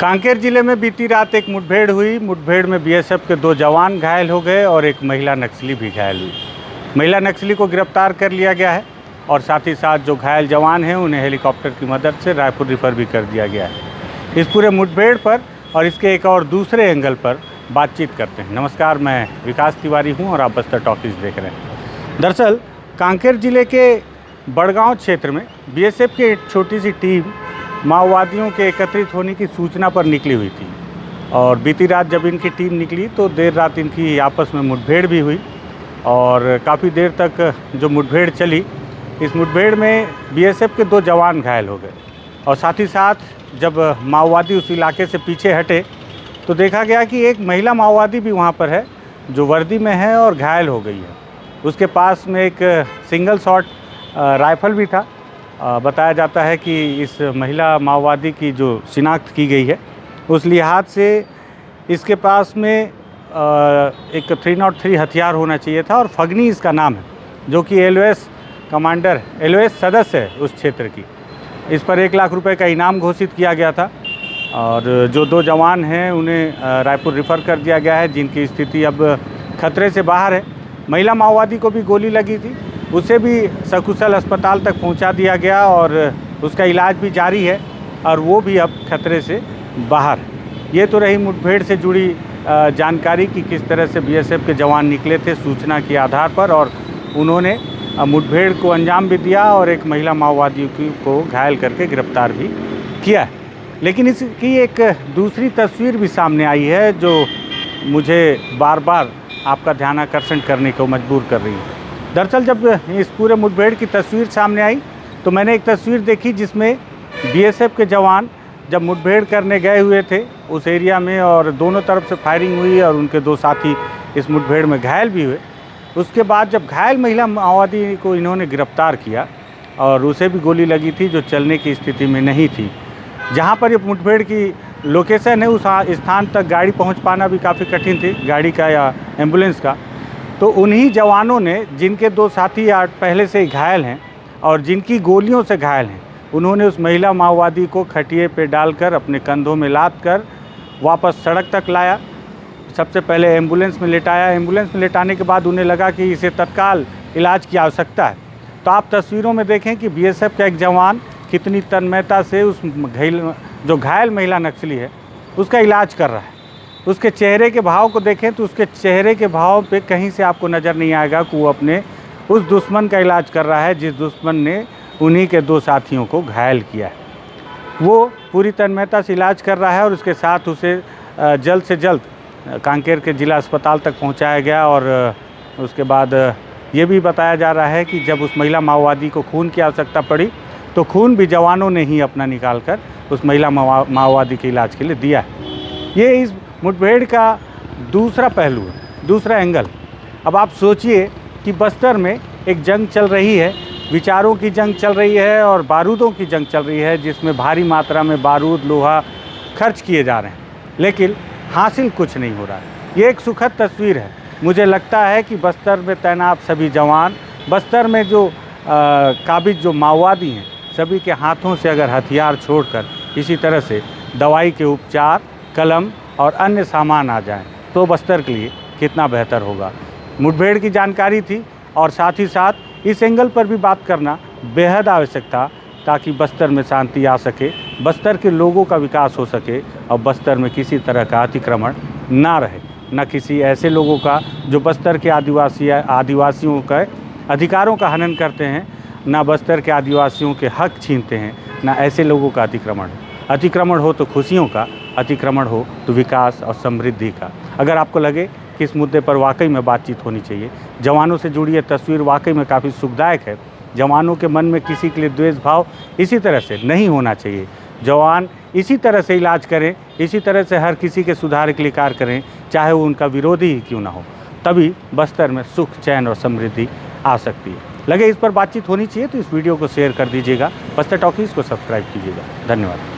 कांकेर जिले में बीती रात एक मुठभेड़ हुई। मुठभेड़ में बीएसएफ के 2 जवान घायल हो गए और एक महिला नक्सली भी घायल हुई। महिला नक्सली को गिरफ्तार कर लिया गया है और साथ ही साथ जो घायल जवान हैं उन्हें हेलीकॉप्टर की मदद से रायपुर रिफ़र भी कर दिया गया है। इस पूरे मुठभेड़ पर और इसके एक और दूसरे एंगल पर बातचीत करते हैं। नमस्कार, मैं विकास तिवारी हूँ और आप बस्तर टॉकीज़ देख रहे हैं। दरअसल कांकेर जिले के बड़गांव क्षेत्र में बीएसएफ की एक छोटी सी टीम माओवादियों के एकत्रित होने की सूचना पर निकली हुई थी और बीती रात जब इनकी टीम निकली तो देर रात इनकी आपस में मुठभेड़ भी हुई और काफ़ी देर तक जो मुठभेड़ चली, इस मुठभेड़ में बीएसएफ के 2 जवान घायल हो गए और साथ ही साथ जब माओवादी उस इलाके से पीछे हटे तो देखा गया कि एक महिला माओवादी भी वहाँ पर है जो वर्दी में है और घायल हो गई है। उसके पास में एक सिंगल शॉट राइफल भी था। बताया जाता है कि इस महिला माओवादी की जो शिनाख्त की गई है उस लिहाज से इसके पास में एक 303 हथियार होना चाहिए था और फगनी इसका नाम है, जो कि एलओएस सदस्य है उस क्षेत्र की। इस पर 1 लाख रुपए का इनाम घोषित किया गया था और जो 2 जवान हैं उन्हें रायपुर रिफ़र कर दिया गया है, जिनकी स्थिति अब खतरे से बाहर है। महिला माओवादी को भी गोली लगी थी, उसे भी सकुशल अस्पताल तक पहुंचा दिया गया और उसका इलाज भी जारी है और वो भी अब खतरे से बाहर है। ये तो रही मुठभेड़ से जुड़ी जानकारी कि किस तरह से बीएसएफ के जवान निकले थे सूचना के आधार पर और उन्होंने मुठभेड़ को अंजाम भी दिया और एक महिला माओवादी को घायल करके गिरफ्तार भी किया है। लेकिन इसकी एक दूसरी तस्वीर भी सामने आई है जो मुझे बार बार आपका ध्यानाकर्षण करने को मजबूर कर रही है। दरअसल जब इस पूरे मुठभेड़ की तस्वीर सामने आई तो मैंने एक तस्वीर देखी जिसमें बीएसएफ के जवान जब मुठभेड़ करने गए हुए थे उस एरिया में और दोनों तरफ से फायरिंग हुई और उनके 2 साथी इस मुठभेड़ में घायल भी हुए। उसके बाद जब घायल महिला माओवादी को इन्होंने गिरफ्तार किया और उसे भी गोली लगी थी जो चलने की स्थिति में नहीं थी। जहाँ पर ये मुठभेड़ की लोकेशन है उस स्थान तक गाड़ी पहुँच पाना भी काफ़ी कठिन थी, गाड़ी का या एम्बुलेंस का। तो उन्हीं जवानों ने, जिनके 2 साथी पहले से ही घायल हैं और जिनकी गोलियों से घायल हैं, उन्होंने उस महिला माओवादी को खटिए पे डालकर अपने कंधों में लाद कर वापस सड़क तक लाया। सबसे पहले एम्बुलेंस में लेटाया। एम्बुलेंस में लेटाने के बाद उन्हें लगा कि इसे तत्काल इलाज की आवश्यकता है। तो आप तस्वीरों में देखें कि बीएसएफ का एक जवान कितनी तन्मयता से उस जो घायल महिला नक्सली है उसका इलाज कर रहा है। उसके चेहरे के भाव को देखें तो उसके चेहरे के भाव पे कहीं से आपको नज़र नहीं आएगा कि वो अपने उस दुश्मन का इलाज कर रहा है जिस दुश्मन ने उन्हीं के 2 साथियों को घायल किया है। वो पूरी तन्मयता से इलाज कर रहा है और उसके साथ उसे जल्द से जल्द कांकेर के जिला अस्पताल तक पहुंचाया गया और उसके बाद ये भी बताया जा रहा है कि जब उस महिला माओवादी को खून की आवश्यकता पड़ी तो खून भी जवानों ने ही अपना निकाल कर उस महिला माओवादी के इलाज के लिए दिया है। ये इस मुठभेड़ का दूसरा पहलू है, दूसरा एंगल। अब आप सोचिए कि बस्तर में एक जंग चल रही है, विचारों की जंग चल रही है और बारूदों की जंग चल रही है जिसमें भारी मात्रा में बारूद लोहा खर्च किए जा रहे हैं, लेकिन हासिल कुछ नहीं हो रहा है। ये एक सुखद तस्वीर है। मुझे लगता है कि बस्तर में तैनात सभी जवान, बस्तर में जो काबिज जो माओवादी हैं, सभी के हाथों से अगर हथियार छोड़कर इसी तरह से दवाई के उपचार, कलम और अन्य सामान आ जाएं तो बस्तर के लिए कितना बेहतर होगा। मुठभेड़ की जानकारी थी और साथ ही साथ इस एंगल पर भी बात करना बेहद आवश्यक था ताकि बस्तर में शांति आ सके, बस्तर के लोगों का विकास हो सके और बस्तर में किसी तरह का अतिक्रमण ना रहे, न किसी ऐसे लोगों का जो बस्तर के आदिवासियों के अधिकारों का हनन करते हैं, ना बस्तर के आदिवासियों के हक छीनते हैं, ना ऐसे लोगों का अतिक्रमण हो। अतिक्रमण हो तो खुशियों का, अतिक्रमण हो तो विकास और समृद्धि का। अगर आपको लगे कि इस मुद्दे पर वाकई में बातचीत होनी चाहिए, जवानों से जुड़ी ये तस्वीर वाकई में काफ़ी सुखदायक है। जवानों के मन में किसी के लिए द्वेष भाव इसी तरह से नहीं होना चाहिए। जवान इसी तरह से इलाज करें, इसी तरह से हर किसी के सुधार के लिए कार्य करें, चाहे वो उनका विरोधी ही क्यों ना हो। तभी बस्तर में सुख, चैन और समृद्धि आ सकती है। लगे इस पर बातचीत होनी चाहिए तो इस वीडियो को शेयर कर दीजिएगा, बस्तर टॉकीज़ को सब्सक्राइब कीजिएगा। धन्यवाद।